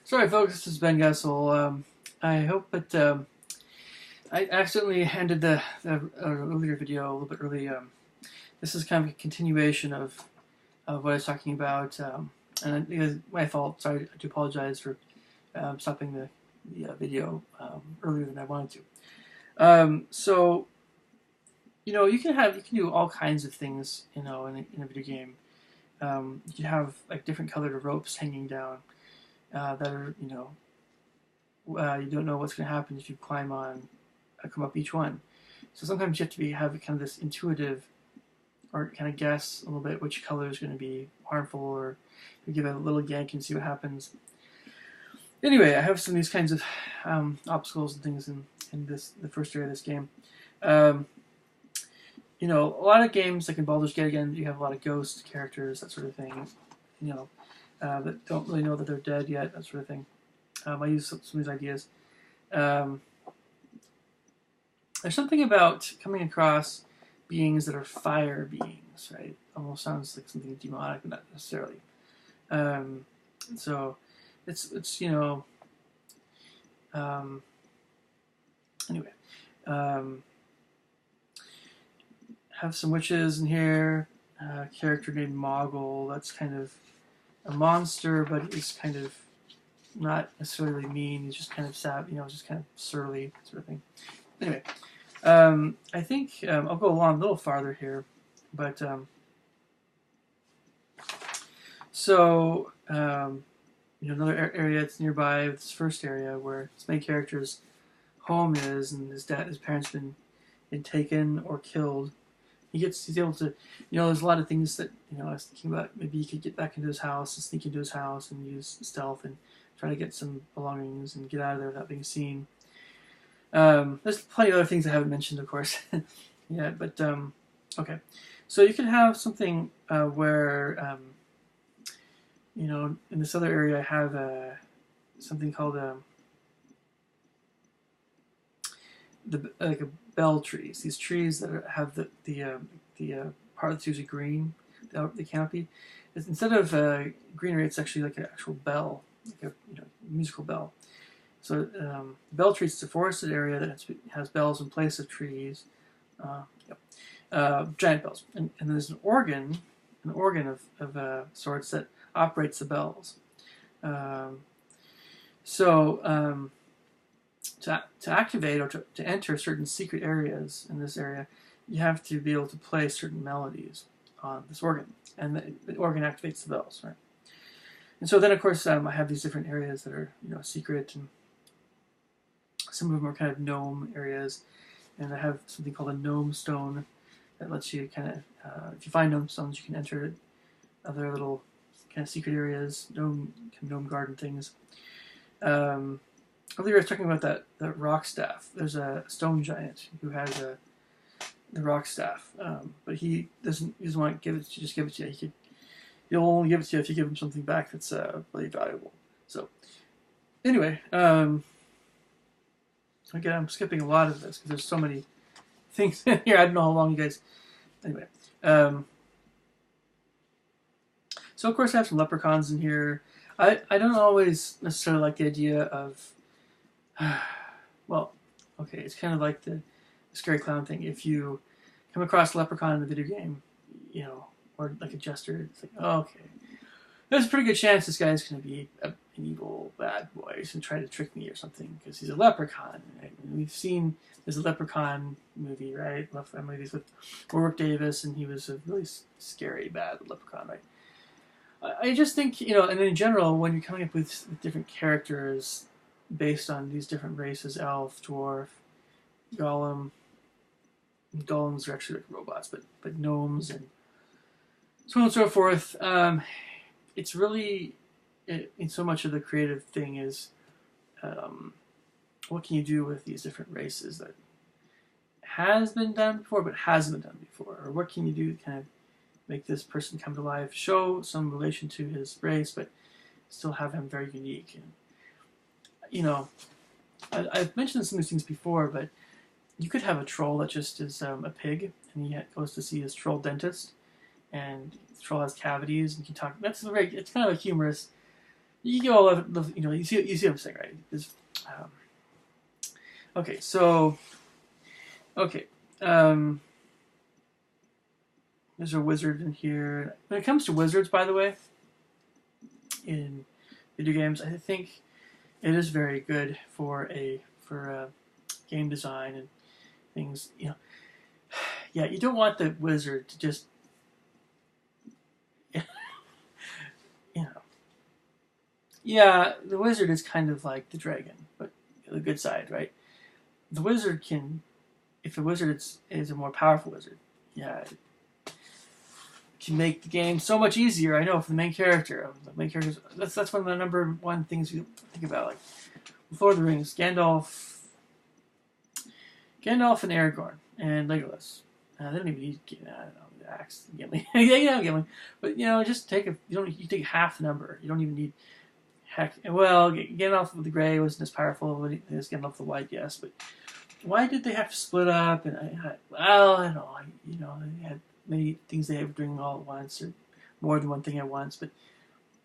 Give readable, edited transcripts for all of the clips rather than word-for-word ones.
Sorry, folks, this is Ben Gessel. I hope that I accidentally ended the earlier video a little bit early. This is kind of a continuation of what I was talking about, and it was my fault. Sorry, I do apologize for stopping the video earlier than I wanted to. So you can do all kinds of things, in a video game. You can have like different colored ropes hanging down that are, you don't know what's going to happen if you come up each one. So sometimes you have to have kind of this intuitive, or kind of guess a little bit which color is going to be harmful, or you give it a little yank and see what happens. Anyway, I have some of these kinds of obstacles and things in the first area of this game. A lot of games like in Baldur's Gate, again, you have a lot of ghost characters, that sort of thing. That don't really know that they're dead yet, that sort of thing. I use some of these ideas. There's something about coming across beings that are fire beings, right? Almost sounds like something demonic, but not necessarily. So it's anyway. Have some witches in here. A character named Moggle. That's kind of a monster, but he's kind of not necessarily mean. He's just kind of sad, just kind of surly sort of thing. Anyway, I think I'll go along a little farther here, but another area that's nearby, this first area where this main character's home is, and his parents been taken or killed. He's able to, there's a lot of things that, I was thinking about. Maybe he could get back into his house and sneak into his house and use stealth and try to get some belongings and get out of there without being seen. There's plenty of other things I haven't mentioned, of course. Yeah, but, okay. So you can have something where, in this other area I have something called like a bell trees. These trees that have the part that's usually green, the canopy. Instead of greenery, it's actually like an actual bell, like a musical bell. So bell trees is a forested area that has bells in place of trees, giant bells, and there's an organ of sorts that operates the bells. To activate or to enter certain secret areas in this area, you have to be able to play certain melodies on this organ, and the organ activates the bells, right? And so then, of course, I have these different areas that are secret, and some of them are kind of gnome areas, and I have something called a gnome stone that lets you kind of, if you find gnome stones, you can enter other little kind of secret areas, gnome garden things. Earlier I was talking about that rock staff. There's a stone giant who has the rock staff, but he doesn't want to just give it to you. He'll only give it to you if you give him something back that's really valuable. So anyway, again, I'm skipping a lot of this because there's so many things in here. I don't know how long you guys. Anyway, so of course I have some leprechauns in here. I don't always necessarily like the idea of well, okay, it's kind of like the scary clown thing. If you come across a leprechaun in the video game, or like a jester, it's like, oh, okay, there's a pretty good chance this guy's going to be an evil bad boy. He's going to try to trick me or something because he's a leprechaun. Right? There's a leprechaun movie, right? Movies with Warwick Davis, and he was a really scary bad leprechaun, right? I just think, and in general, when you're coming up with different characters based on these different races, elf, dwarf, golem. Golems are actually like robots, but gnomes and so on and so forth. It's really, in so much of the creative thing is, what can you do with these different races that has been done before but hasn't been done before, or what can you do to kind of make this person come to life, show some relation to his race, but still have him very unique. And I've mentioned some of these things before, but you could have a troll that just is a pig, and he goes to see his troll dentist, and the troll has cavities, and you can talk. It's kind of a humorous You all love, you see what I'm saying, right? Um, okay, so okay, there's a wizard in here. When it comes to wizards, by the way, in video games, I think it is very good for game design and things. Yeah, you don't want the wizard to just you know. Yeah, the wizard is kind of like the dragon, but the good side, right? The wizard can, if the wizard is a more powerful wizard, yeah, it can make the game so much easier. I know for the main character. That's one of the number one things you think about, like Lord of the Rings, Gandalf and Aragorn and Legolas. They don't even need I don't know, the axe, Gimli. yeah, Gimli. But just you take half the number. You don't even need heck. Well, Gandalf the Grey wasn't as powerful as Gandalf the White, yes, but why did they have to split up? And I don't know. They had many things they were doing all at once, or more than one thing at once. But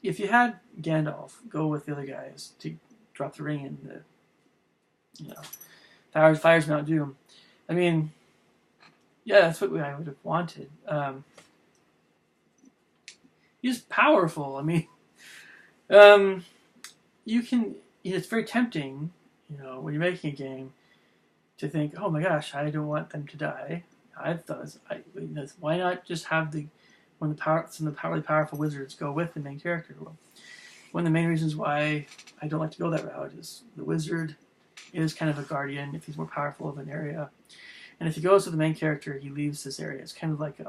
if you had Gandalf go with the other guys to drop the ring in the fires Mount Doom, I mean, yeah, that's what I would have wanted. He's powerful. I mean, you can. It's very tempting, when you're making a game, to think, oh my gosh, I don't want them to die. Why not just have some of the really powerful wizards go with the main character? Well, one of the main reasons why I don't like to go that route is the wizard is kind of a guardian if he's more powerful of an area, and if he goes with the main character, he leaves this area. It's kind of like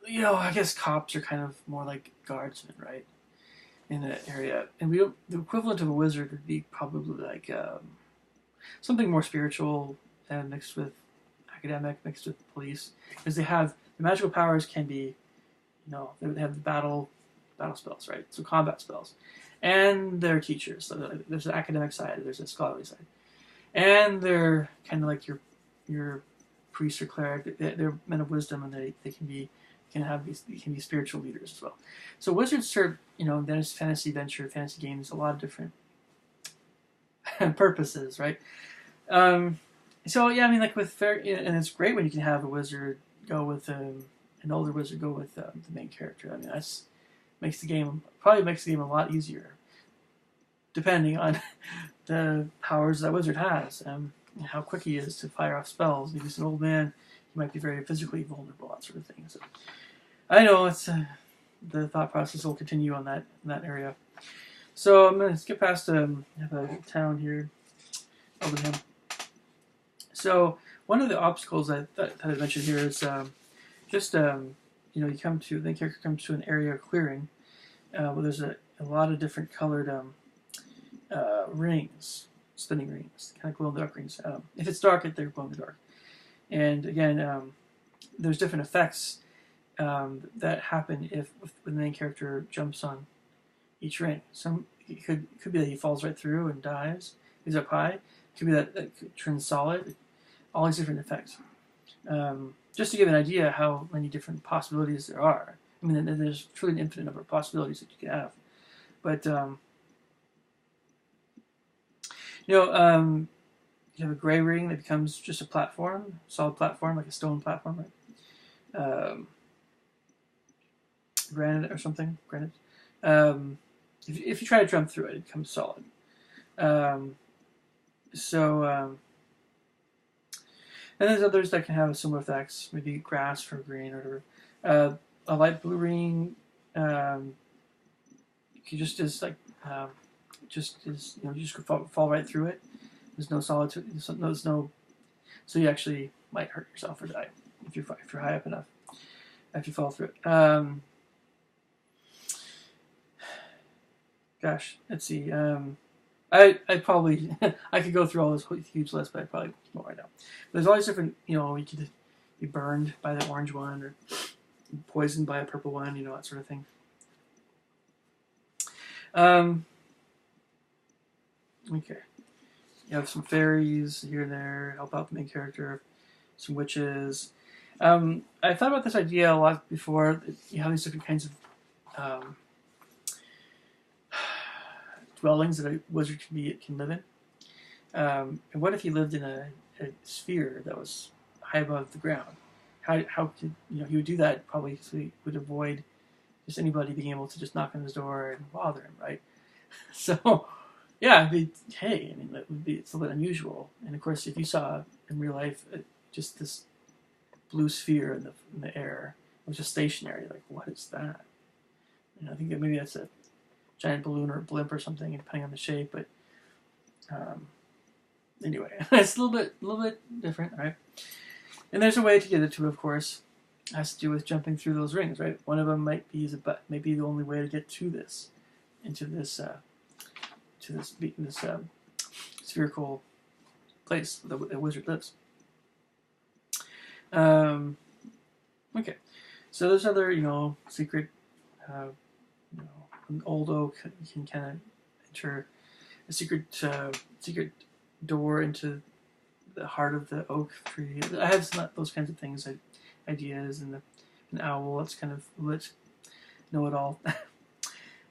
I guess cops are kind of more like guardsmen, right? In that area, and the equivalent of a wizard would be probably like something more spiritual and mixed with academic, mixed with police, because they have the magical powers can be, they have the battle spells, right? So combat spells, and they're teachers. So there's an academic side, there's a scholarly side, and they're kind of like your priest or cleric. They're men of wisdom, and they can be spiritual leaders as well. So wizards serve, in fantasy adventure, fantasy games, a lot of different purposes, right? So yeah, I mean, like and it's great when you can have a wizard go with an older wizard go with the main character. I mean, that's makes the game a lot easier, depending on the powers that wizard has, and how quick he is to fire off spells. If he's an old man, he might be very physically vulnerable, that sort of thing. So I know it's the thought process will continue on that in that area. So I'm gonna skip past I have a town here, Oldham. So one of the obstacles that I mentioned here is the character comes to an area of clearing where there's a lot of different colored rings, spinning rings, kind of glow in the dark rings. If it's dark, they're glow in the dark. And again, there's different effects that happen when the main character jumps on each ring. It could be that he falls right through and dies. He's up high. It could be that it turns solid. All these different effects. Just to give an idea how many different possibilities there are. I mean, there's truly an infinite number of possibilities that you can have. But you have a gray ring that becomes just a platform, solid platform, like a stone platform, right? Granite or something, granite. If you try to jump through it, it becomes solid. And there's others that can have similar effects, maybe grass for green or whatever. A light blue ring, you just fall right through it. There's no solitude. There's no, so you actually might hurt yourself or die if you're high up enough. If you fall through it. Gosh, let's see. I probably I could go through all this huge list, but I probably won't right now. There's all these different, you could be burned by the orange one or poisoned by a purple one, that sort of thing. Okay. You have some fairies here and there, help out the main character, some witches. I thought about this idea a lot before. You have these different kinds of um, dwellings that a wizard can live in. And what if he lived in a sphere that was high above the ground? How could he would do that probably so he would avoid just anybody being able to just knock on his door and bother him, right? So yeah, hey, I mean that would be it's a little bit unusual. And of course, if you saw in real life just this blue sphere in the air, it was just stationary. Like, what is that? I think that maybe that's a giant balloon or a blimp or something, depending on the shape. But anyway, it's a little bit different, right? And there's a way to get it to, of course. It has to do with jumping through those rings, right? One of them might be maybe the only way to get to this, into this spherical place where the wizard lives. Okay, so there's other secret. An old oak can kind of enter a secret door into the heart of the oak tree. I have those kinds of things, ideas, and an owl that's kind of know it all.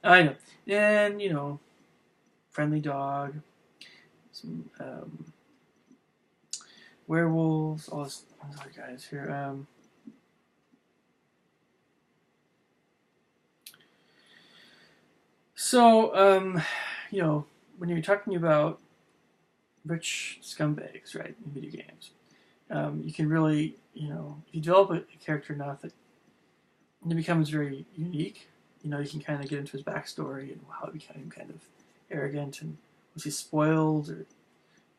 I know, and friendly dog, some werewolves, all these other guys here. So when you're talking about rich scumbags, right, in video games, you can really, if you develop a character enough, it becomes very unique. You can kind of get into his backstory and how he became kind of arrogant, and was he spoiled, or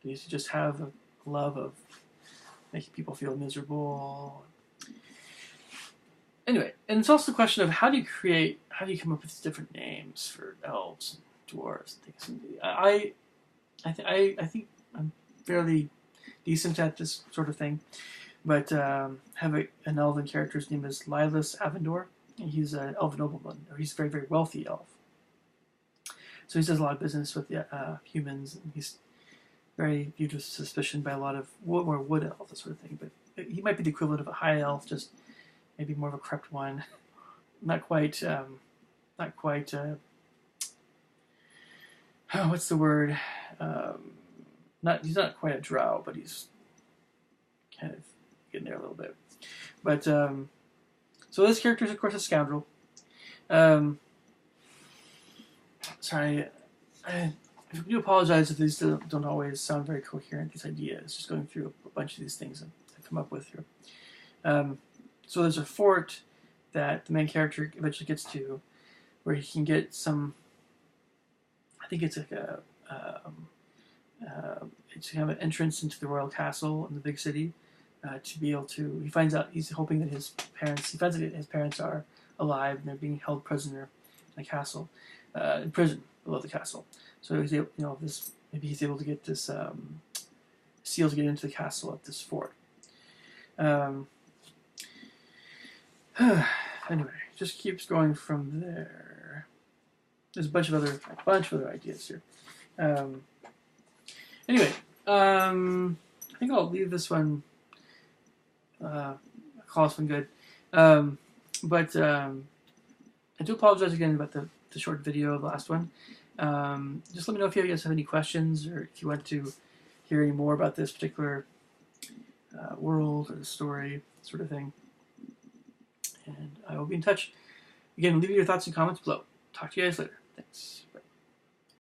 did he just have a love of making people feel miserable? Anyway, and it's also a question of how do you come up with different names for elves and dwarves and things. I think I'm fairly decent at this sort of thing, but have an elven character. His name is Lilus Avendor, and he's an elven nobleman, or he's a very, very wealthy elf. So he does a lot of business with humans, and he's very viewed with suspicion by a lot of more wood elves, that sort of thing. But he might be the equivalent of a high elf, just maybe more of a corrupt one. Not quite. What's the word? He's not quite a drow, but he's kind of getting there a little bit. But so this character is, of course, a scoundrel. Sorry, I do apologize if these don't always sound very coherent. These ideas, just going through a bunch of these things I've come up with here. So there's a fort that the main character eventually gets to, where he can get some. I think it's like it's kind of an entrance into the royal castle in the big city. To be able to, he finds out, he's hoping that he finds out that his parents are alive and they're being held prisoner in a castle, in prison below the castle. So he's able, maybe he's able to get this seal to get into the castle at this fort. Anyway, just keeps going from there. There's a bunch of other ideas here. Anyway, I think I'll leave this one. Call this one good. But I do apologize again about the short video of the last one. Just let me know if you guys have any questions, or if you want to hear any more about this particular world or the story, sort of thing. And I will be in touch. Again, leave your thoughts and comments below. Talk to you guys later. Thanks.